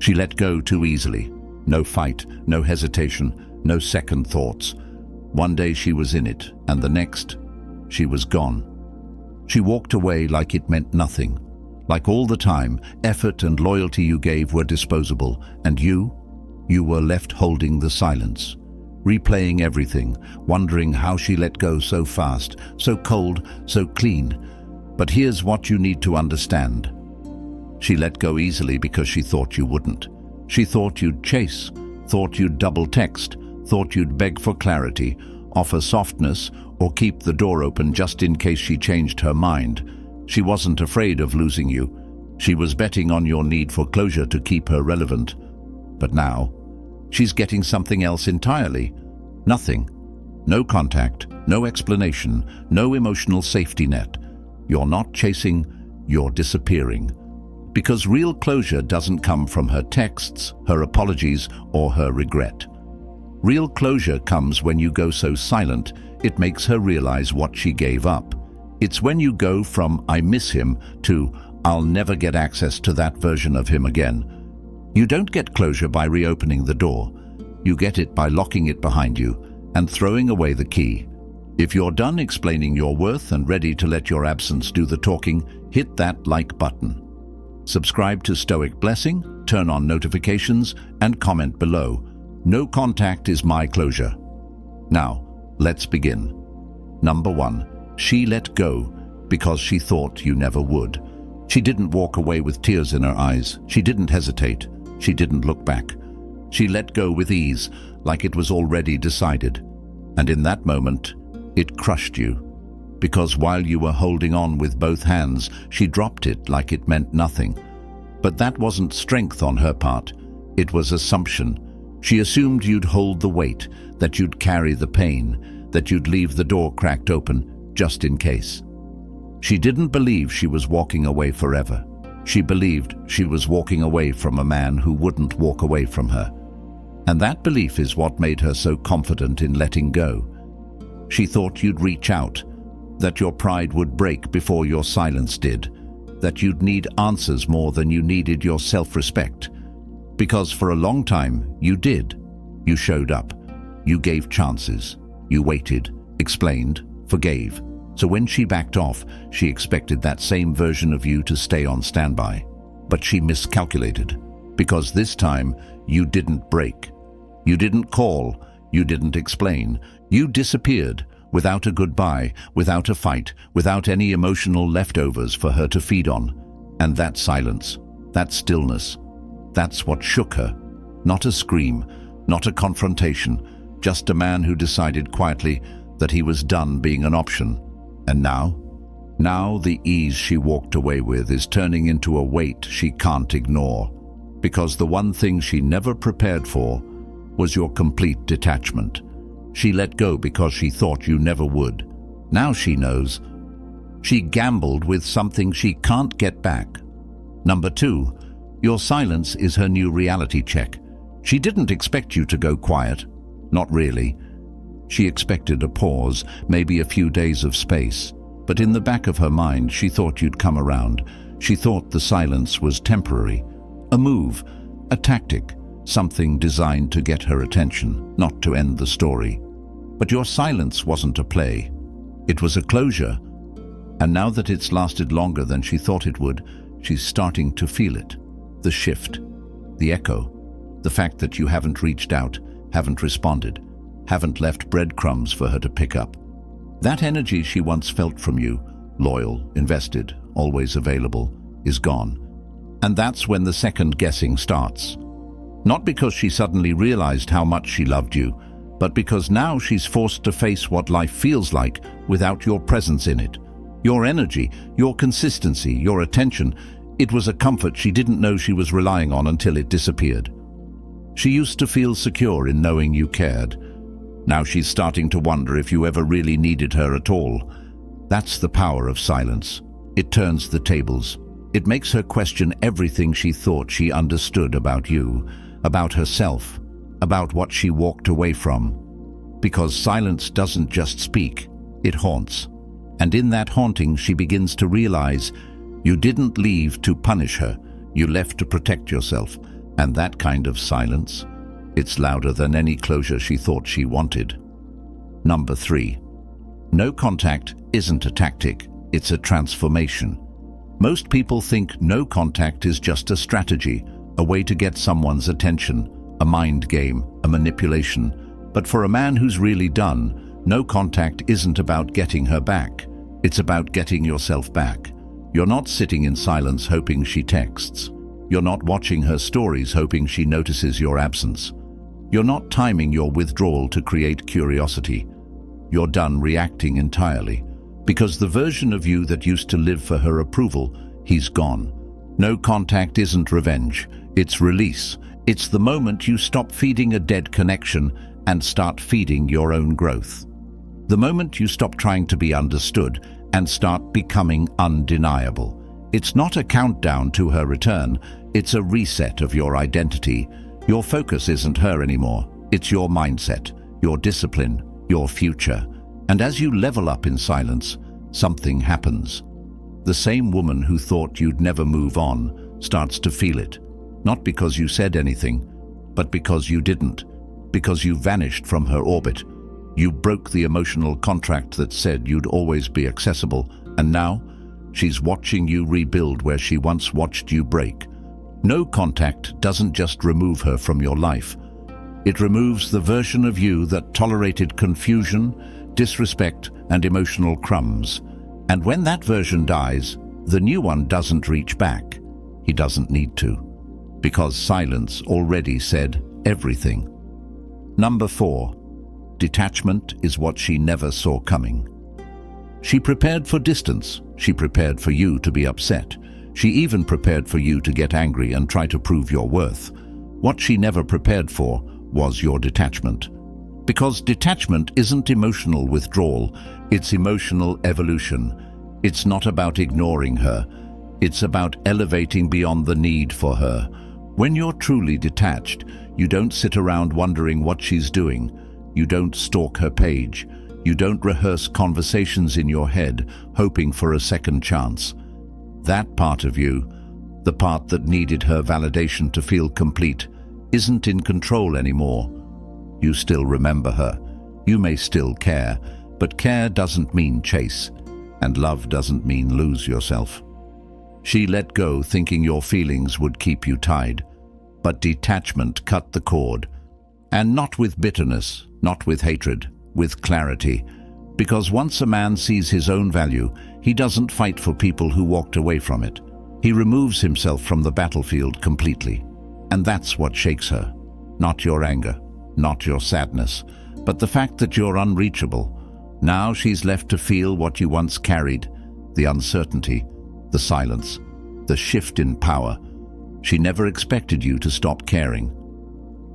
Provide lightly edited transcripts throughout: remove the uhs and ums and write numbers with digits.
She let go too easily. No fight, no hesitation, no second thoughts. One day she was in it, and the next, she was gone. She walked away like it meant nothing. Like all the time, effort and loyalty you gave were disposable, and you were left holding the silence, replaying everything, wondering how she let go so fast, so cold, so clean. But here's what you need to understand. She let go easily because she thought you wouldn't. She thought you'd chase, thought you'd double text, thought you'd beg for clarity, offer softness, or keep the door open just in case she changed her mind. She wasn't afraid of losing you. She was betting on your need for closure to keep her relevant. But now, she's getting something else entirely. Nothing. No contact, no explanation, no emotional safety net. You're not chasing, you're disappearing. Because real closure doesn't come from her texts, her apologies, or her regret. Real closure comes when you go so silent, it makes her realize what she gave up. It's when you go from "I miss him" to "I'll never get access to that version of him again." You don't get closure by reopening the door. You get it by locking it behind you and throwing away the key. If you're done explaining your worth and ready to let your absence do the talking, hit that like button. Subscribe to Stoic Blessing, turn on notifications, and comment below. No contact is my closure. Now, let's begin. Number 1. She let go because she thought you never would. She didn't walk away with tears in her eyes. She didn't hesitate. She didn't look back. She let go with ease, like it was already decided. And in that moment, it crushed you. Because while you were holding on with both hands, she dropped it like it meant nothing. But that wasn't strength on her part. It was assumption. She assumed you'd hold the weight, that you'd carry the pain, that you'd leave the door cracked open, just in case. She didn't believe she was walking away forever. She believed she was walking away from a man who wouldn't walk away from her. And that belief is what made her so confident in letting go. She thought you'd reach out, that your pride would break before your silence did, that you'd need answers more than you needed your self-respect. Because for a long time, you did. You showed up. You gave chances. You waited, explained, forgave. So when she backed off, she expected that same version of you to stay on standby. But she miscalculated. Because this time, you didn't break. You didn't call. You didn't explain. You disappeared. Without a goodbye, without a fight, without any emotional leftovers for her to feed on. And that silence, that stillness, that's what shook her. Not a scream, not a confrontation, just a man who decided quietly that he was done being an option. And now the ease she walked away with is turning into a weight she can't ignore. Because the one thing she never prepared for was your complete detachment. She let go because she thought you never would. Now she knows. She gambled with something she can't get back. Number 2, your silence is her new reality check. She didn't expect you to go quiet. Not really. She expected a pause, maybe a few days of space. But in the back of her mind, she thought you'd come around. She thought the silence was temporary. A move, a tactic, something designed to get her attention, not to end the story. But your silence wasn't a play. It was a closure. And now that it's lasted longer than she thought it would, she's starting to feel it. The shift, the echo, the fact that you haven't reached out, haven't responded, haven't left breadcrumbs for her to pick up. That energy she once felt from you, loyal, invested, always available, is gone. And that's when the second guessing starts. Not because she suddenly realized how much she loved you, but because now she's forced to face what life feels like without your presence in it. Your energy, your consistency, your attention, it was a comfort she didn't know she was relying on until it disappeared. She used to feel secure in knowing you cared. Now she's starting to wonder if you ever really needed her at all. That's the power of silence. It turns the tables. It makes her question everything she thought she understood about you, about herself, about what she walked away from. Because silence doesn't just speak, it haunts. And in that haunting, she begins to realize you didn't leave to punish her. You left to protect yourself. And that kind of silence, it's louder than any closure she thought she wanted. Number 3. No contact isn't a tactic, it's a transformation. Most people think no contact is just a strategy, a way to get someone's attention, a mind game, a manipulation. But for a man who's really done, no contact isn't about getting her back. It's about getting yourself back. You're not sitting in silence hoping she texts. You're not watching her stories hoping she notices your absence. You're not timing your withdrawal to create curiosity. You're done reacting entirely, because the version of you that used to live for her approval, he's gone. No contact isn't revenge, it's release. It's the moment you stop feeding a dead connection and start feeding your own growth. The moment you stop trying to be understood and start becoming undeniable. It's not a countdown to her return, it's a reset of your identity. Your focus isn't her anymore, it's your mindset, your discipline, your future. And as you level up in silence, something happens. The same woman who thought you'd never move on starts to feel it. Not because you said anything, but because you didn't. Because you vanished from her orbit. You broke the emotional contract that said you'd always be accessible, and now she's watching you rebuild where she once watched you break. No contact doesn't just remove her from your life. It removes the version of you that tolerated confusion, disrespect, and emotional crumbs. And when that version dies, the new one doesn't reach back. He doesn't need to, because silence already said everything. Number 4. Detachment is what she never saw coming. She prepared for distance. She prepared for you to be upset. She even prepared for you to get angry and try to prove your worth. What she never prepared for was your detachment. Because detachment isn't emotional withdrawal, it's emotional evolution. It's not about ignoring her. It's about elevating beyond the need for her. When you're truly detached, you don't sit around wondering what she's doing. You don't stalk her page. You don't rehearse conversations in your head, hoping for a second chance. That part of you, the part that needed her validation to feel complete, isn't in control anymore. You still remember her. You may still care, but care doesn't mean chase, and love doesn't mean lose yourself. She let go thinking your feelings would keep you tied, but detachment cut the cord. And not with bitterness, not with hatred, with clarity. Because once a man sees his own value, he doesn't fight for people who walked away from it. He removes himself from the battlefield completely. And that's what shakes her. Not your anger, not your sadness, but the fact that you're unreachable. Now she's left to feel what you once carried, the uncertainty, the silence, the shift in power. She never expected you to stop caring.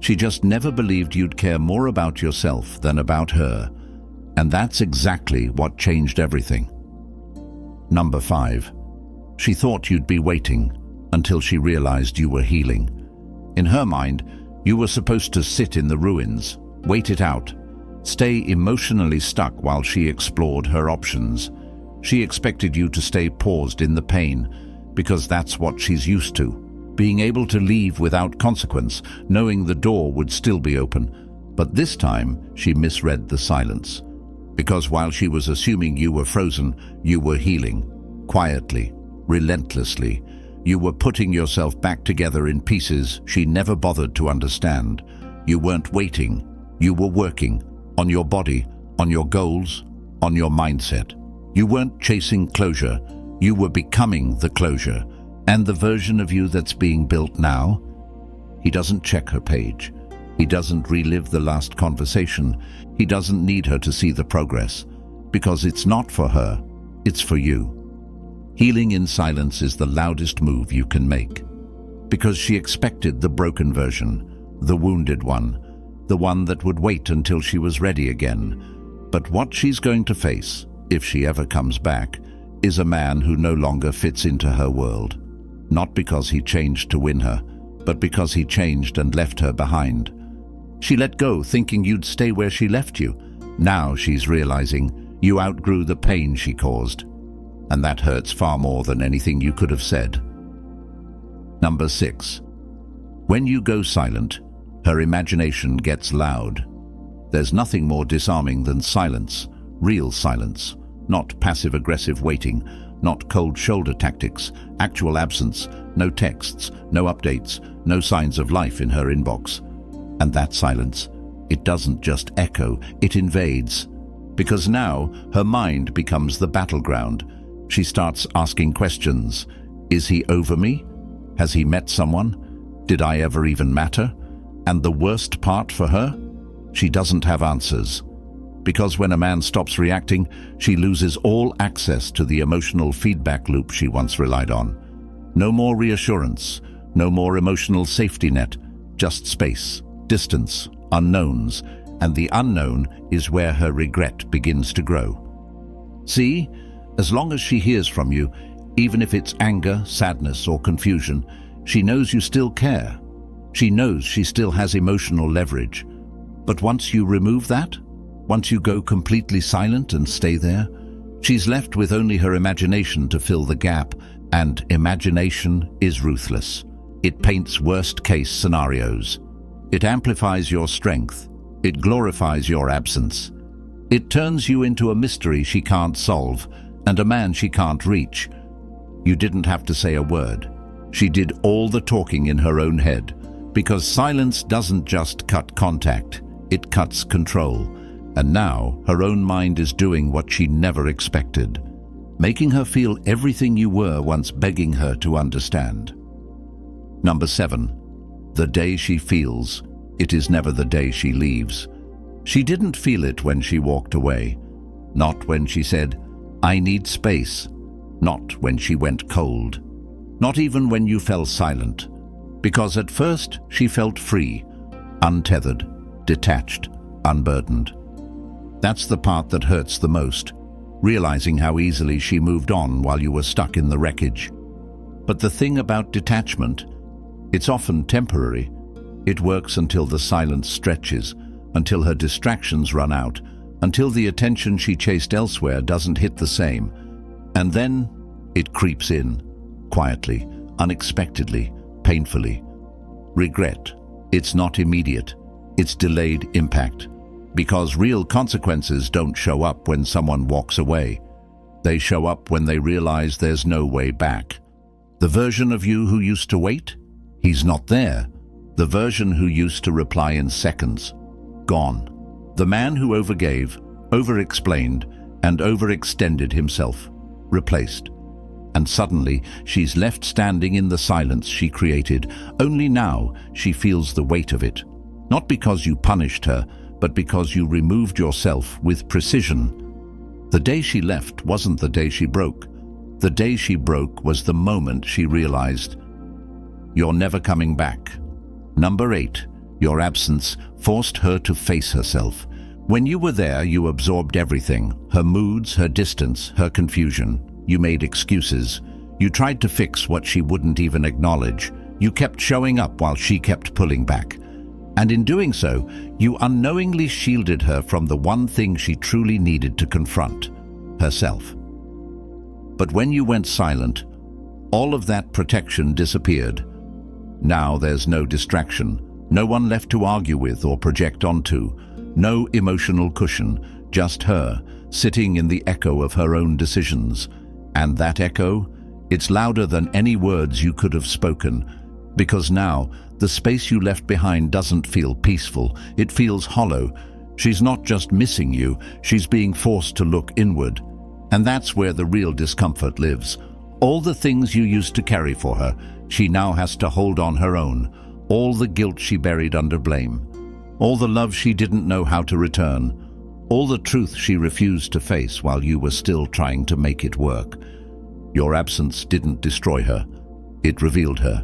She just never believed you'd care more about yourself than about her. And that's exactly what changed everything. Number 5. She thought you'd be waiting until she realized you were healing. In her mind, you were supposed to sit in the ruins, wait it out, stay emotionally stuck while she explored her options. She expected you to stay paused in the pain, because that's what she's used to. Being able to leave without consequence, knowing the door would still be open. But this time, she misread the silence. Because while she was assuming you were frozen, you were healing. Quietly, relentlessly. You were putting yourself back together in pieces she never bothered to understand. You weren't waiting. You were working. On your body, on your goals, on your mindset. You weren't chasing closure. You were becoming the closure. And the version of you that's being built now? He doesn't check her page. He doesn't relive the last conversation. He doesn't need her to see the progress. Because it's not for her, it's for you. Healing in silence is the loudest move you can make. Because she expected the broken version, the wounded one, the one that would wait until she was ready again. But what she's going to face, if she ever comes back, is a man who no longer fits into her world. Not because he changed to win her, but because he changed and left her behind. She let go thinking you'd stay where she left you. Now she's realizing you outgrew the pain she caused. And that hurts far more than anything you could have said. Number 6. When you go silent, her imagination gets loud. There's nothing more disarming than silence, real silence, not passive-aggressive waiting, not cold shoulder tactics, actual absence, no texts, no updates, no signs of life in her inbox. And that silence, it doesn't just echo, it invades. Because now her mind becomes the battleground. She starts asking questions. Is he over me? Has he met someone? Did I ever even matter? And the worst part for her? She doesn't have answers. Because when a man stops reacting, she loses all access to the emotional feedback loop she once relied on. No more reassurance, no more emotional safety net, just space, distance, unknowns, and the unknown is where her regret begins to grow. See, as long as she hears from you, even if it's anger, sadness, or confusion, she knows you still care. She knows she still has emotional leverage. But once you remove that, once you go completely silent and stay there, she's left with only her imagination to fill the gap, and imagination is ruthless. It paints worst-case scenarios. It amplifies your strength. It glorifies your absence. It turns you into a mystery she can't solve and a man she can't reach. You didn't have to say a word. She did all the talking in her own head, because silence doesn't just cut contact, it cuts control. And now her own mind is doing what she never expected, making her feel everything you were once begging her to understand. Number 7. The day she feels, it is never the day she leaves. She didn't feel it when she walked away. Not when she said, "I need space." Not when she went cold. Not even when you fell silent. Because at first she felt free, untethered, detached, unburdened. That's the part that hurts the most, realizing how easily she moved on while you were stuck in the wreckage. But the thing about detachment, it's often temporary. It works until the silence stretches, until her distractions run out, until the attention she chased elsewhere doesn't hit the same. And then it creeps in, quietly, unexpectedly, painfully. Regret. It's not immediate. It's delayed impact. Because real consequences don't show up when someone walks away. They show up when they realize there's no way back. The version of you who used to wait? He's not there. The version who used to reply in seconds? Gone. The man who overgave, over-explained, and overextended himself? Replaced. And suddenly, she's left standing in the silence she created. Only now she feels the weight of it. Not because you punished her, but because you removed yourself with precision. The day she left wasn't the day she broke. The day she broke was the moment she realized, you're never coming back. Number 8, your absence forced her to face herself. When you were there, you absorbed everything, her moods, her distance, her confusion. You made excuses. You tried to fix what she wouldn't even acknowledge. You kept showing up while she kept pulling back. And in doing so, you unknowingly shielded her from the one thing she truly needed to confront, herself. But when you went silent, all of that protection disappeared. Now there's no distraction, no one left to argue with or project onto, no emotional cushion, just her, sitting in the echo of her own decisions. And that echo, it's louder than any words you could have spoken, because now the space you left behind doesn't feel peaceful, it feels hollow. She's not just missing you, she's being forced to look inward. And that's where the real discomfort lives. All the things you used to carry for her, she now has to hold on her own. All the guilt she buried under blame. All the love she didn't know how to return. All the truth she refused to face while you were still trying to make it work. Your absence didn't destroy her. It revealed her.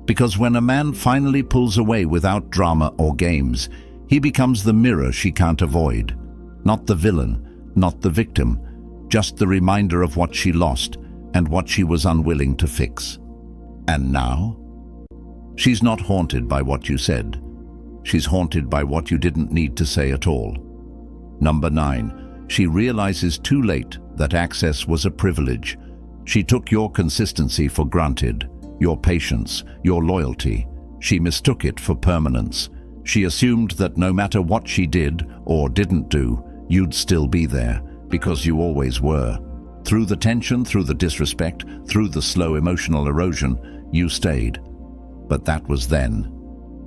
Because when a man finally pulls away without drama or games, he becomes the mirror she can't avoid. Not the villain, not the victim, just the reminder of what she lost and what she was unwilling to fix. And now? She's not haunted by what you said. She's haunted by what you didn't need to say at all. Number 9, she realizes too late that access was a privilege. She took your consistency for granted, your patience, your loyalty. She mistook it for permanence. She assumed that no matter what she did or didn't do, you'd still be there, because you always were. Through the tension, through the disrespect, through the slow emotional erosion, you stayed. But that was then.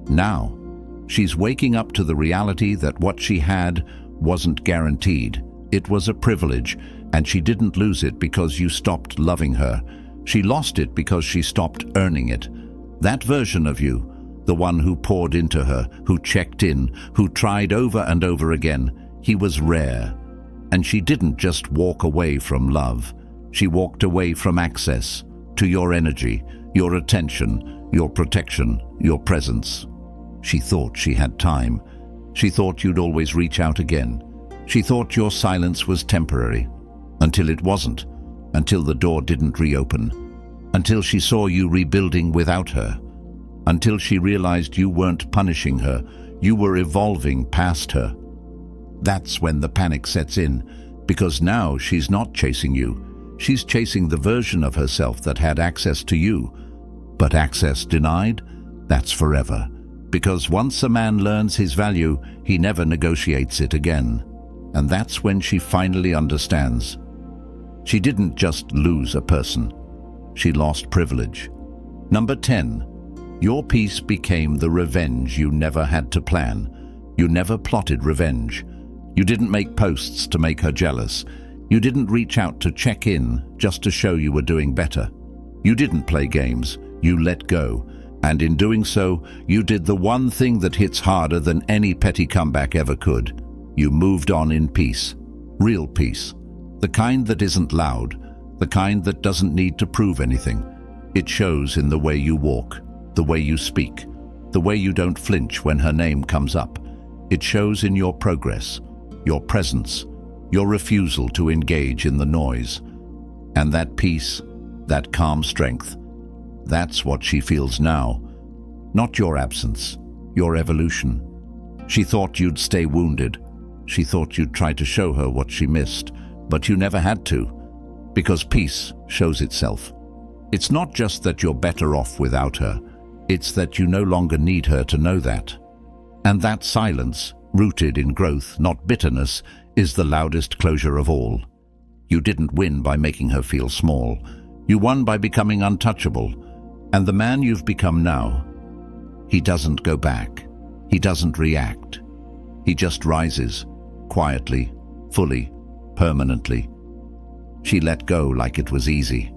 Now, she's waking up to the reality that what she had wasn't guaranteed. It was a privilege, and she didn't lose it because you stopped loving her. She lost it because she stopped earning it. That version of you, the one who poured into her, who checked in, who tried over and over again, he was rare. And she didn't just walk away from love. She walked away from access to your energy, your attention, your protection, your presence. She thought she had time. She thought you'd always reach out again. She thought your silence was temporary. Until it wasn't. Until the door didn't reopen. Until she saw you rebuilding without her. Until she realized you weren't punishing her. You were evolving past her. That's when the panic sets in, because now she's not chasing you. She's chasing the version of herself that had access to you. But access denied? That's forever. Because once a man learns his value, he never negotiates it again. And that's when she finally understands. She didn't just lose a person. She lost privilege. Number 10. Your peace became the revenge you never had to plan. You never plotted revenge. You didn't make posts to make her jealous. You didn't reach out to check in just to show you were doing better. You didn't play games. You let go. And in doing so, you did the one thing that hits harder than any petty comeback ever could. You moved on in peace. Real peace. The kind that isn't loud. The kind that doesn't need to prove anything. It shows in the way you walk, the way you speak, the way you don't flinch when her name comes up. It shows in your progress, your presence, your refusal to engage in the noise. And that peace, that calm strength, that's what she feels now. Not your absence, your evolution. She thought you'd stay wounded. She thought you'd try to show her what she missed, but you never had to, because peace shows itself. It's not just that you're better off without her, it's that you no longer need her to know that. And that silence, rooted in growth, not bitterness, is the loudest closure of all. You didn't win by making her feel small. You won by becoming untouchable. And the man you've become now, he doesn't go back. He doesn't react. He just rises, quietly, fully, permanently. She let go like it was easy.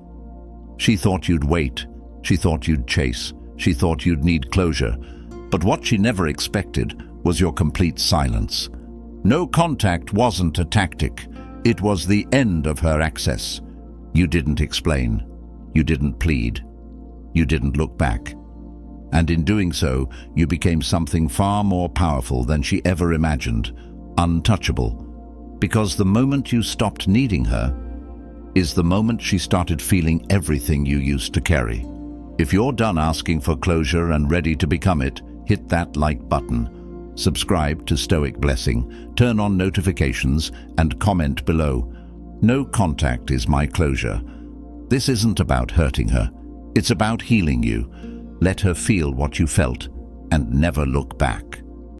She thought you'd wait. She thought you'd chase. She thought you'd need closure. But what she never expected was your complete silence. No contact wasn't a tactic. It was the end of her access. You didn't explain. You didn't plead. You didn't look back. And in doing so, you became something far more powerful than she ever imagined, untouchable. Because the moment you stopped needing her is the moment she started feeling everything you used to carry. If you're done asking for closure and ready to become it, hit that like button. Subscribe to Stoic Blessing, turn on notifications, and comment below. No contact is my closure. This isn't about hurting her. It's about healing you. Let her feel what you felt and never look back.